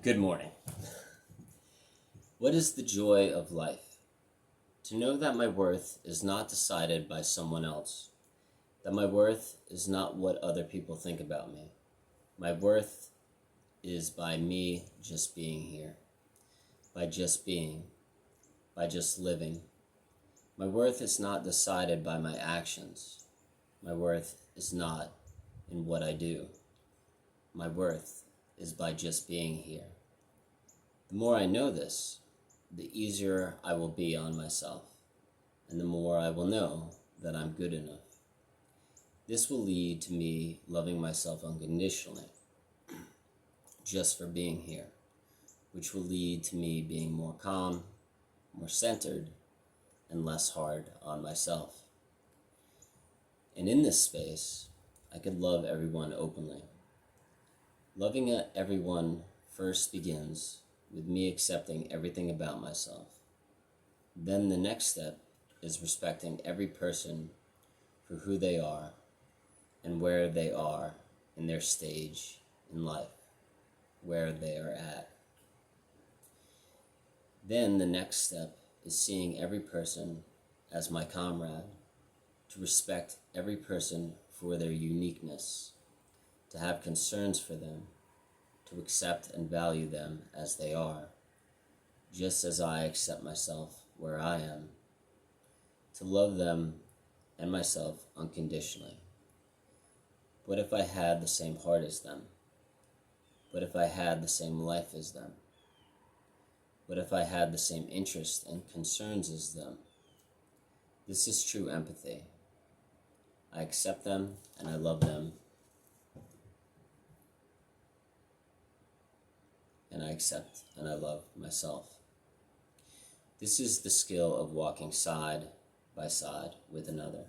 Good morning. What is the joy of life? To know that my worth is not decided by someone else, that my worth is not what other people think about me. My worth is by me just being here, by just being, by just living. My worth is not decided by my actions. My worth is not in what I do. My worth is by just being here. The more I know this, the easier I will be on myself, and the more I will know that I'm good enough. This will lead to me loving myself unconditionally, just for being here, which will lead to me being more calm, more centered, and less hard on myself. And in this space, I could love everyone openly. Loving everyone first begins with me accepting everything about myself. Then the next step is respecting every person for who they are and where they are in their stage in life, where they are at. Then the next step is seeing every person as my comrade, to respect every person for their uniqueness, to have concerns for them, to accept and value them as they are, just as I accept myself where I am, to love them and myself unconditionally. What if I had the same heart as them? What if I had the same life as them? What if I had the same interests and concerns as them? This is true empathy. I accept them and I love them, and I accept and I love myself. This is the skill of walking side by side with another.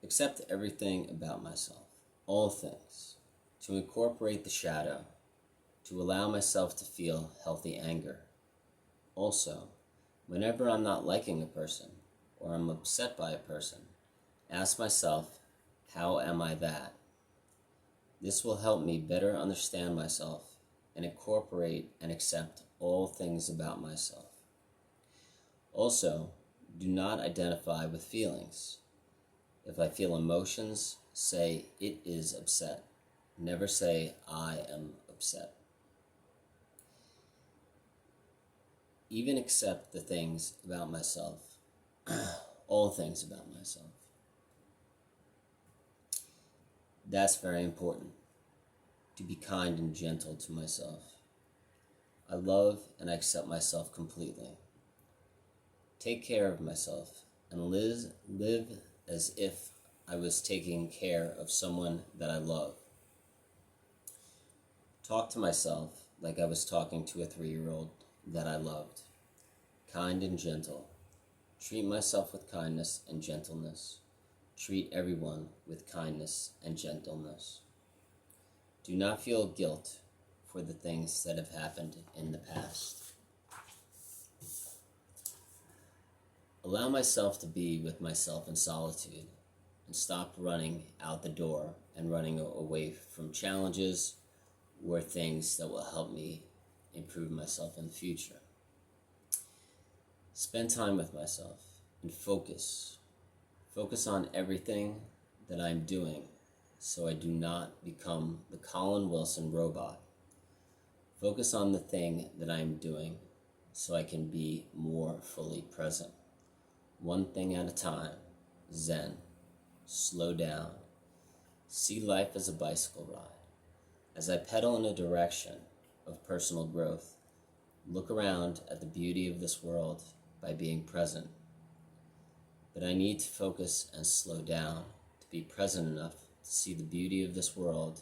Accept everything about myself, all things, to incorporate the shadow, to allow myself to feel healthy anger. Also, whenever I'm not liking a person or I'm upset by a person, ask myself, how am I that? This will help me better understand myself and incorporate and accept all things about myself. Also, do not identify with feelings. If I feel emotions, say it is upset. Never say I am upset. Even accept the things about myself, all things about myself. That's very important, to be kind and gentle to myself. I love and I accept myself completely. Take care of myself and live as if I was taking care of someone that I love. Talk to myself like I was talking to a 3-year-old that I loved. Kind and gentle. Treat myself with kindness and gentleness. Treat everyone with kindness and gentleness. Do not feel guilt for the things that have happened in the past. Allow myself to be with myself in solitude and stop running out the door and running away from challenges or things that will help me improve myself in the future. Spend time with myself and focus. Focus on everything that I'm doing so I do not become the Colin Wilson robot. Focus on the thing that I'm doing so I can be more fully present. One thing at a time. Zen. Slow down. See life as a bicycle ride. As I pedal in a direction of personal growth, look around at the beauty of this world by being present. But I need to focus and slow down to be present enough to see the beauty of this world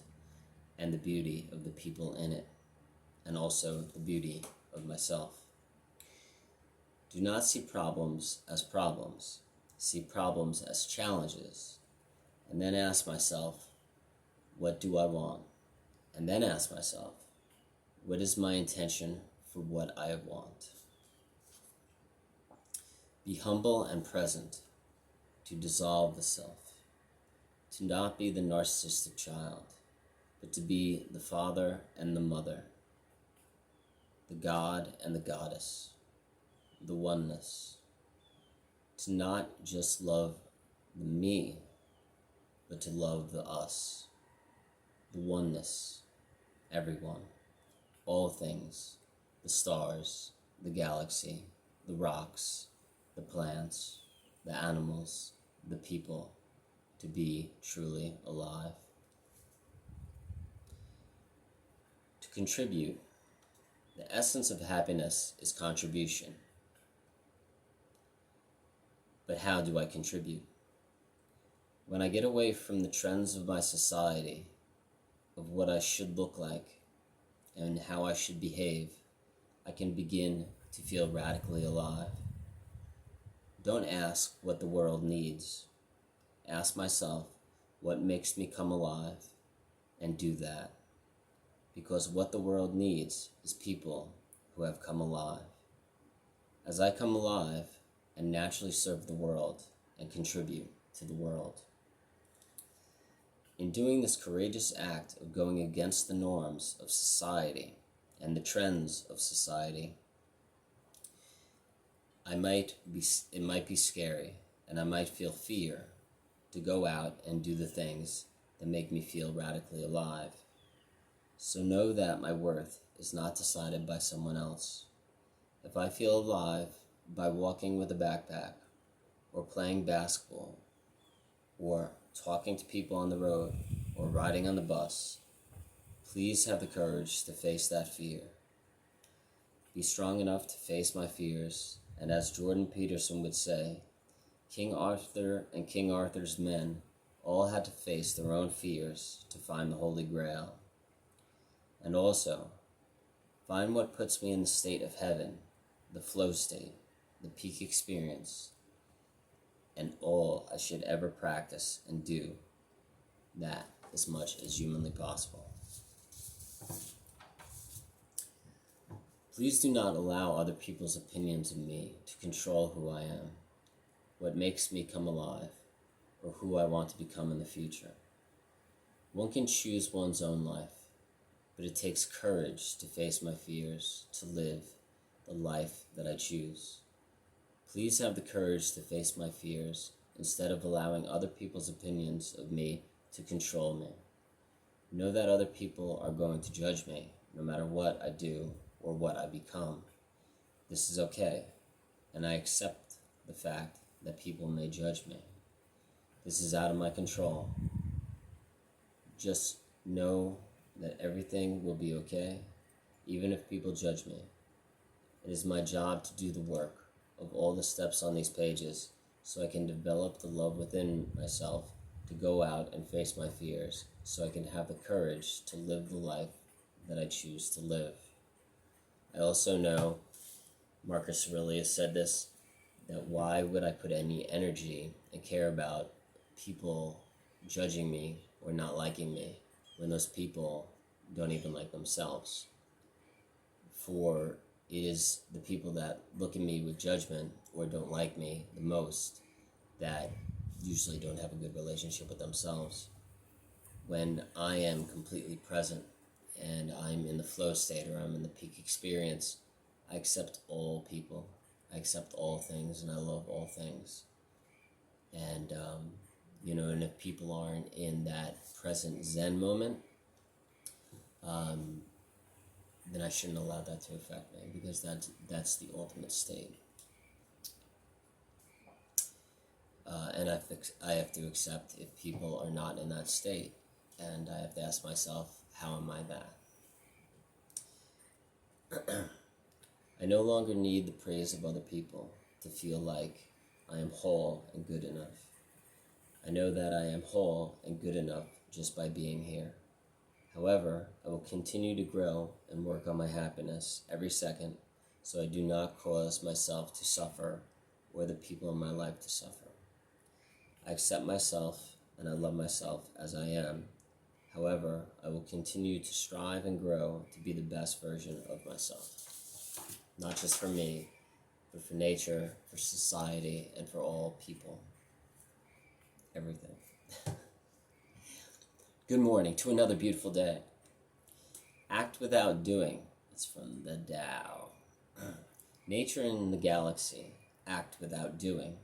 and the beauty of the people in it, and also the beauty of myself. Do not see problems as problems. See problems as challenges. And then ask myself, what do I want? And then ask myself, what is my intention for what I want? Be humble and present, to dissolve the self, to not be the narcissistic child, but to be the father and the mother, the God and the goddess, the oneness. To not just love the me, but to love the us, the oneness, everyone, all things, the stars, the galaxy, the rocks, the plants, the animals, the people, to be truly alive. To contribute, the essence of happiness is contribution. But how do I contribute? When I get away from the trends of my society, of what I should look like, and how I should behave, I can begin to feel radically alive. Don't ask what the world needs. Ask myself what makes me come alive, and do that. Because what the world needs is people who have come alive. As I come alive and naturally serve the world and contribute to the world. In doing this courageous act of going against the norms of society and the trends of society, it might be scary, and I might feel fear to go out and do the things that make me feel radically alive. So know that my worth is not decided by someone else. If I feel alive by walking with a backpack, or playing basketball, or talking to people on the road, or riding on the bus, please have the courage to face that fear. Be strong enough to face my fears, and as Jordan Peterson would say, King Arthur and King Arthur's men all had to face their own fears to find the Holy Grail. And also, find what puts me in the state of heaven, the flow state, the peak experience, and all I should ever practice and do that as much as humanly possible. Please do not allow other people's opinions of me to control who I am, what makes me come alive, or who I want to become in the future. One can choose one's own life, but it takes courage to face my fears, to live the life that I choose. Please have the courage to face my fears instead of allowing other people's opinions of me to control me. Know that other people are going to judge me no matter what I do or what I become. This is okay, and I accept the fact that people may judge me. This is out of my control. Just know that everything will be okay, even if people judge me. It is my job to do the work of all the steps on these pages so I can develop the love within myself to go out and face my fears so I can have the courage to live the life that I choose to live. I also know, Marcus Aurelius said this, that why would I put any energy and care about people judging me or not liking me when those people don't even like themselves? For it is the people that look at me with judgment or don't like me the most that usually don't have a good relationship with themselves. When I am completely present and I'm in the flow state or I'm in the peak experience, I accept all people, I accept all things, and I love all things. And, and if people aren't in that present Zen moment, then I shouldn't allow that to affect me, because that's the ultimate state. And I have to accept if people are not in that state, and I have to ask myself, how am I that? I no longer need the praise of other people to feel like I am whole and good enough. I know that I am whole and good enough just by being here. However, I will continue to grow and work on my happiness every second so I do not cause myself to suffer or the people in my life to suffer. I accept myself and I love myself as I am. However, I will continue to strive and grow to be the best version of myself. Not just for me, but for nature, for society, and for all people. Everything. Good morning to another beautiful day. Act without doing. It's from the Tao. Nature in the galaxy. Act without doing.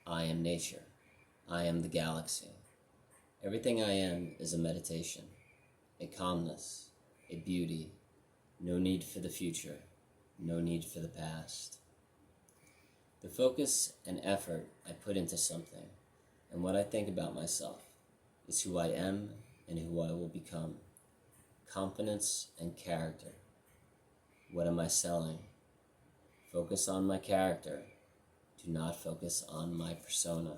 I am nature. I am the galaxy. Everything I am is a meditation, a calmness, a beauty. No need for the future. No need for the past. The focus and effort I put into something and what I think about myself is who I am and who I will become. Confidence and character. What am I selling? Focus on my character. Do not focus on my persona.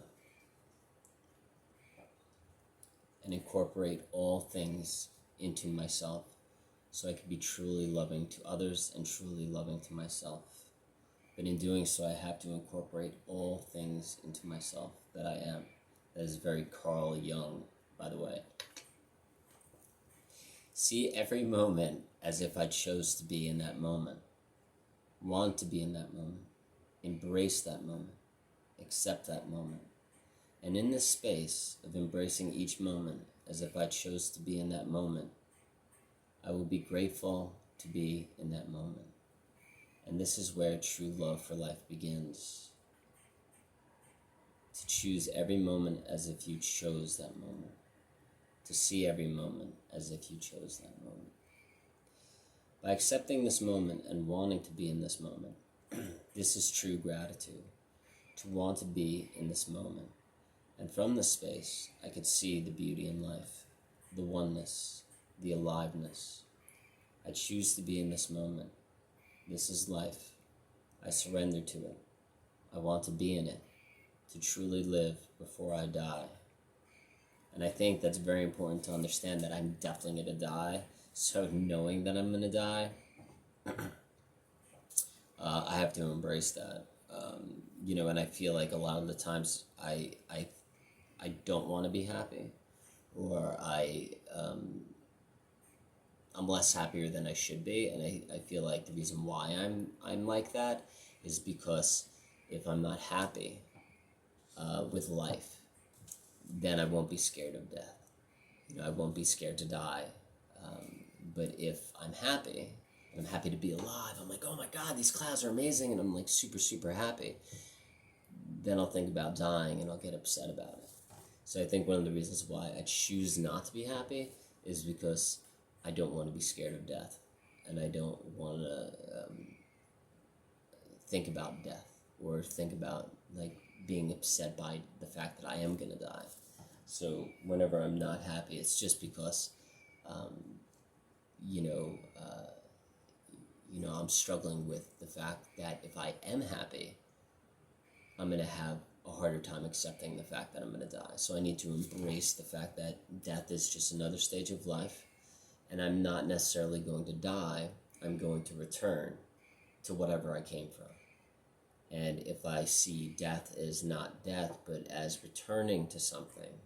And incorporate all things into myself so I can be truly loving to others and truly loving to myself. But in doing so, I have to incorporate all things into myself that I am. That is very Carl Jung, by the way. See every moment as if I chose to be in that moment. Want to be in that moment. Embrace that moment. Accept that moment. And in this space of embracing each moment as if I chose to be in that moment, I will be grateful to be in that moment. And this is where true love for life begins. To choose every moment as if you chose that moment. To see every moment as if you chose that moment. By accepting this moment and wanting to be in this moment, this is true gratitude. To want to be in this moment. And from this space, I could see the beauty in life, the oneness, the aliveness. I choose to be in this moment. This is life. I surrender to it. I want to be in it, to truly live before I die. And I think that's very important to understand that I'm definitely going to die. So knowing that I'm going to die, I have to embrace that. And I feel like a lot of the times I don't want to be happy, or I'm less happier than I should be, and I feel like the reason why I'm like that is because if I'm not happy with life, then I won't be scared of death. I won't be scared to die. But if I'm happy, and I'm happy to be alive, I'm like, oh my God, these clouds are amazing, and I'm like super, super happy, then I'll think about dying and I'll get upset about it. So I think one of the reasons why I choose not to be happy is because I don't want to be scared of death, and I don't want to think about death or think about like being upset by the fact that I am going to die. So whenever I'm not happy, it's just because, I'm struggling with the fact that if I am happy, I'm going to have a harder time accepting the fact that I'm going to die. So I need to embrace the fact that death is just another stage of life, and I'm not necessarily going to die. I'm going to return to whatever I came from. And if I see death as not death, but as returning to something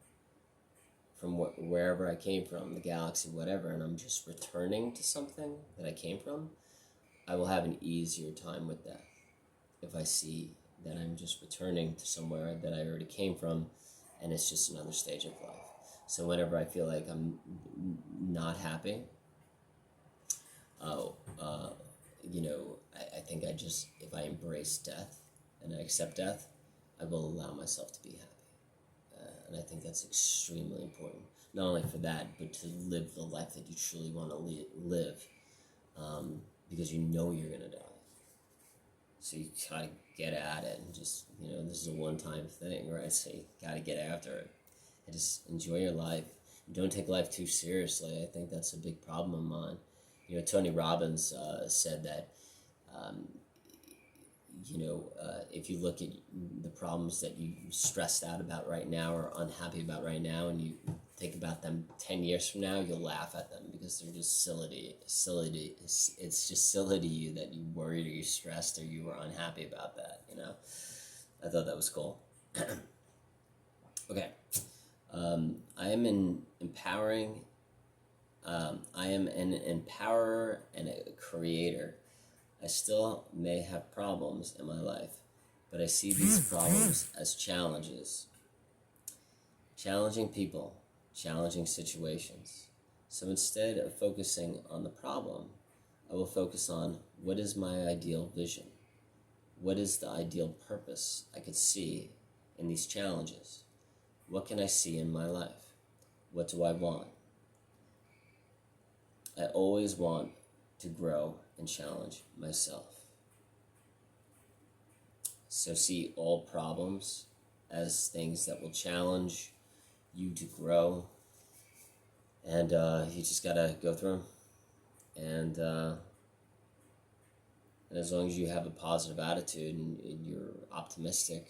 from wherever I came from, the galaxy, whatever, and I'm just returning to something that I came from, I will have an easier time with that. If I see that I'm just returning to somewhere that I already came from, and it's just another stage of life. So whenever I feel like I'm not happy, I think if I embrace death and I accept death, I will allow myself to be happy. And I think that's extremely important. Not only for that, but to live the life that you truly want to live, because you know you're going to die. So you gotta get at it and just, this is a one-time thing, right? So you gotta get after it and just enjoy your life. Don't take life too seriously. I think that's a big problem of mine. Tony Robbins said that, if you look at the problems that you're stressed out about right now or unhappy about right now, and you think about them 10 years from now, you'll laugh at them because they're just silly. It's just silly to you that you worried or you stressed or you were unhappy about that, I thought that was cool. Okay. I am an empowerer and a creator. I still may have problems in my life, but I see these problems as challenges. Challenging people, challenging situations. So instead of focusing on the problem, I will focus on what is my ideal vision? What is the ideal purpose I could see in these challenges? What can I see in my life? What do I want? I always want to grow and challenge myself. So see all problems as things that will challenge you to grow, and you just gotta go through them. And as long as you have a positive attitude and you're optimistic,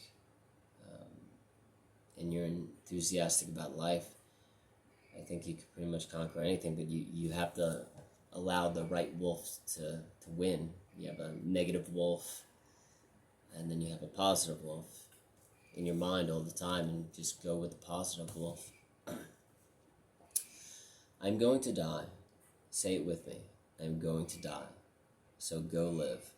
and you're enthusiastic about life, I think you could pretty much conquer anything. But you have to allow the right wolf to win. You have a negative wolf, and then you have a positive wolf in your mind all the time, and just go with the positive wolf. I'm going to die. Say it with me. I'm going to die. So go live.